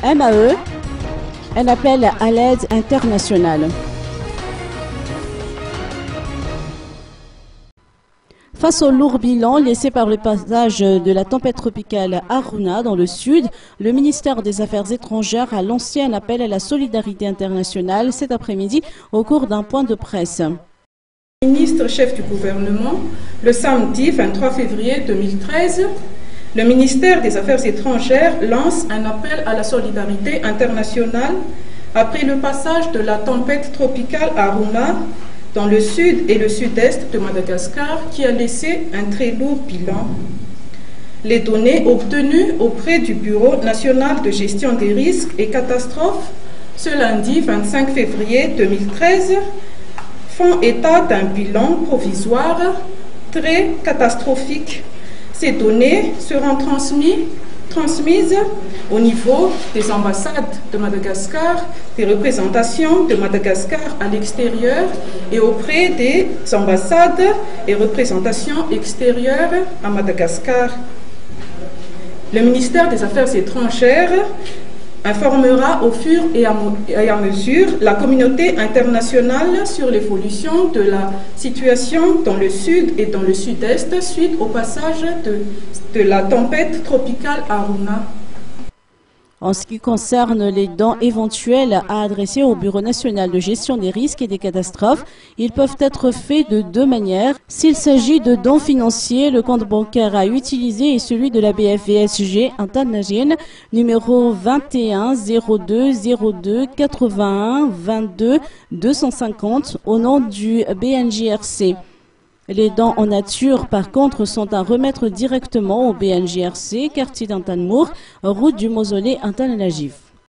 MAE, un appel à l'aide internationale. Face au lourd bilan laissé par le passage de la tempête tropicale Haruna dans le sud, le ministère des Affaires étrangères a lancé un appel à la solidarité internationale cet après-midi au cours d'un point de presse. Le ministre chef du gouvernement, le samedi 23 février 2013, le ministère des Affaires étrangères lance un appel à la solidarité internationale après le passage de la tempête tropicale Haruna dans le sud et le sud-est de Madagascar qui a laissé un très lourd bilan. Les données obtenues auprès du Bureau national de gestion des risques et catastrophes ce lundi 25 février 2013 font état d'un bilan provisoire très catastrophique. Ces données seront transmises au niveau des ambassades de Madagascar, des représentations de Madagascar à l'extérieur et auprès des ambassades et représentations extérieures à Madagascar. Le ministère des Affaires étrangères informera au fur et à mesure la communauté internationale sur l'évolution de la situation dans le sud et dans le sud-est suite au passage de la tempête tropicale Haruna. En ce qui concerne les dons éventuels à adresser au Bureau national de gestion des risques et des catastrophes, ils peuvent être faits de deux manières. S'il s'agit de dons financiers, le compte bancaire à utiliser est celui de la BFVSG International, numéro 21 02 02 81 22 250 au nom du BNJRC. Les dons en nature, par contre, sont à remettre directement au BNJRC, quartier d'Antanmour, route du mausolée Antananajif.